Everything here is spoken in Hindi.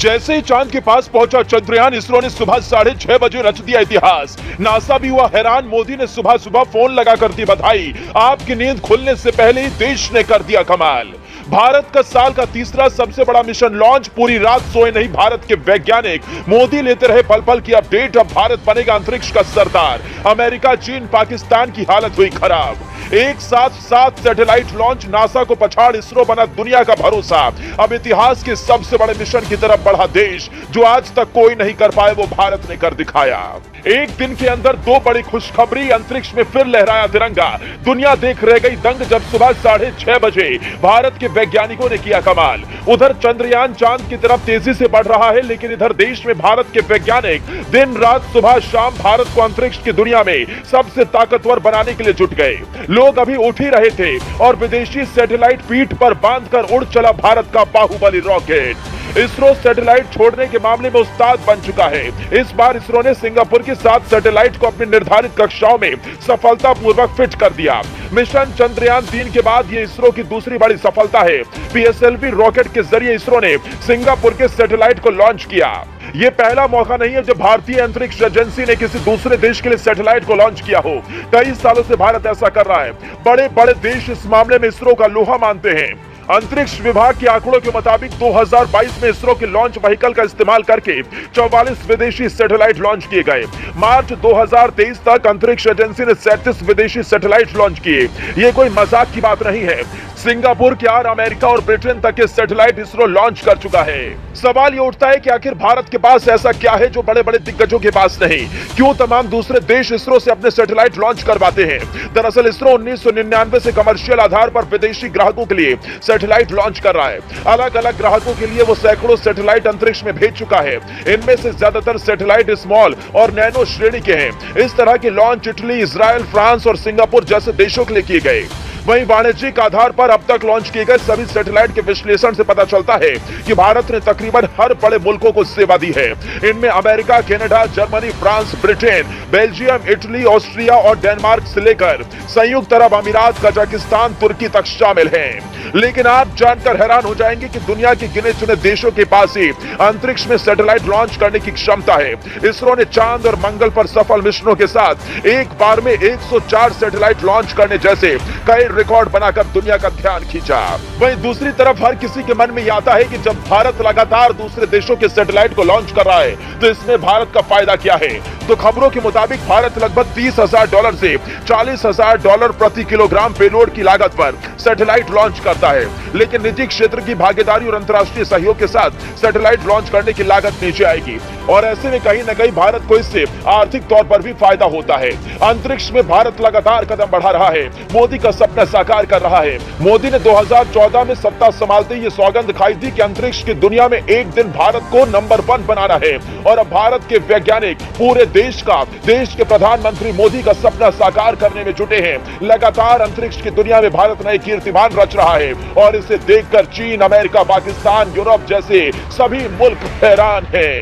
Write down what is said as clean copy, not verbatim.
जैसे ही चांद के पास पहुंचा चंद्रयान, इसरो ने सुबह 6:30 बजे रच दिया इतिहास। नासा भी हुआ हैरान। मोदी ने सुबह सुबह फोन लगाकर दी बधाई। आपकी नींद खुलने से पहले ही देश ने कर दिया कमाल। भारत का साल का तीसरा सबसे बड़ा मिशन लॉन्च। पूरी रात सोए नहीं भारत के वैज्ञानिक। मोदी लेते रहे पल पल की अपडेट। अब भारत बनेगा अंतरिक्ष का सरदार। अमेरिका, चीन, पाकिस्तान की हालत हुई खराब। एक साथ 7 सैटेलाइट लॉन्च। नासा को पछाड़ इसरो बना दुनिया का भरोसा। अब इतिहास के सबसे बड़े मिशन की तरफ बढ़ा देश। जो आज तक कोई नहीं कर पाए वो भारत ने कर दिखाया। एक दिन के अंदर 2 बड़ी खुशखबरी। अंतरिक्ष में फिर लहराया तिरंगा। दुनिया देख रह गई दंग जब सुबह 6:30 बजे भारत के वैज्ञानिकों ने किया कमाल। उधर चंद्रयान चांद की तरफ तेजी से बढ़ रहा है, लेकिन इधर देश में भारत के वैज्ञानिक दिन रात सुबह शाम भारत को अंतरिक्ष की दुनिया में सबसे ताकतवर बनाने के लिए जुट गए। लोग अभी उठ ही रहे थे और विदेशी सैटेलाइट पीठ पर बांधकर उड़ चला भारत का बाहुबली रॉकेट। इसरो सैटेलाइट छोड़ने के मामले में उस्ताद बन चुका है। इस बार इसरो ने सिंगापुर के 7 सैटेलाइट को अपनी निर्धारित कक्षाओं में सफलतापूर्वक फिट कर दिया। मिशन चंद्रयान 3 के बाद यह इसरो की दूसरी बड़ी सफलता है। पीएसएलवी रॉकेट के जरिए इसरो ने सिंगापुर के सैटेलाइट को लॉन्च किया। यह पहला मौका नहीं है जब भारतीय अंतरिक्ष एजेंसी ने किसी दूसरे देश के लिए सैटेलाइट को लॉन्च किया हो। कई सालों से भारत ऐसा कर रहा है। बड़े बड़े देश इस मामले में इसरो का लोहा मानते हैं। अंतरिक्ष विभाग के आंकड़ों के मुताबिक 2022 में इसरो के लॉन्च व्हीकल का इस्तेमाल करके 44 विदेशी सैटेलाइट लॉन्च किए गए। मार्च 2023 तक अंतरिक्ष एजेंसी ने 37 विदेशी सैटेलाइट लॉन्च किए। ये कोई मजाक की बात नहीं है। सिंगापुर, क्यार, अमेरिका और ब्रिटेन तक के सैटेलाइट इसरो लॉन्च कर चुका है। सवाल ये उठता है कि आखिर भारत के पास ऐसा क्या है जो बड़े बड़े दिग्गजों के पास नहीं? क्यों तमाम दूसरे देश इसरो से अपने सैटेलाइट लॉन्च करवाते हैं? दरअसल इसरो 1999 से कमर्शियल आधार पर विदेशी ग्राहकों के लिए सैटेलाइट लॉन्च कर रहा है। अलग अलग ग्राहकों के लिए वो सैकड़ों सैटेलाइट अंतरिक्ष में भेज चुका है। इनमें से ज्यादातर सैटेलाइट स्मॉल और नैनो श्रेणी के हैं। इस तरह के लॉन्च इटली, इजराइल, फ्रांस और सिंगापुर जैसे देशों के लिए किए गए। वहीं वाणिज्यिक आधार पर अब तक लॉन्च किए गए सभी सैटेलाइट के विश्लेषण से पता चलता है कि भारत ने तकरीबन हर बड़े मुल्कों को सेवा दी है। इनमें America, Canada, Germany, France, Britain, Belgium, Italy, Austria और डेनमार्क से लेकर संयुक्त अरब अमीरात, कजाकिस्तान, तुर्की तक शामिल हैं। लेकिन आप जानकर हैरान हो जाएंगे कि दुनिया के गिने चुने देशों के पास ही अंतरिक्ष में सैटेलाइट लॉन्च करने की क्षमता है। इसरो ने चांद और मंगल पर सफल मिशनों के साथ एक बार में 104 सैटेलाइट लॉन्च करने जैसे कई रिकॉर्ड बनाकर दुनिया का ध्यान खींचा। वहीं दूसरी तरफ हर किसी के मन में यह आता है कि जब भारत लगातार दूसरे देशों के सैटेलाइट को लॉन्च कर रहा है तो इसमें भारत का फायदा क्या है? तो खबरों के मुताबिक भारत लगभग $30,000 से $40,000 प्रति किलोग्राम पेलोड की लागत पर सैटेलाइट लॉन्च करता है। लेकिन निजी क्षेत्र की भागीदारी और अंतर्राष्ट्रीय सहयोग के साथ सैटेलाइट लॉन्च करने की लागत नीचे आएगी और ऐसे में कहीं न कहीं भारत को इससे आर्थिक तौर पर भी फायदा होता है। अंतरिक्ष में भारत लगातार कदम बढ़ा रहा है। मोदी का सपना साकार कर रहा है। मोदी ने 2014 में सत्ता संभालते ही ये सौगंध खाई थी कि अंतरिक्ष की दुनिया में एक दिन भारत को नंबर 1 बनाना है। और अब भारत के वैज्ञानिक पूरे देश के प्रधानमंत्री मोदी का सपना साकार करने में जुटे हैं। लगातार अंतरिक्ष की दुनिया में भारत नए कीर्तिमान रच रहा है और इसे देखकर चीन, अमेरिका, पाकिस्तान, यूरोप जैसे सभी मुल्क हैरान हैं।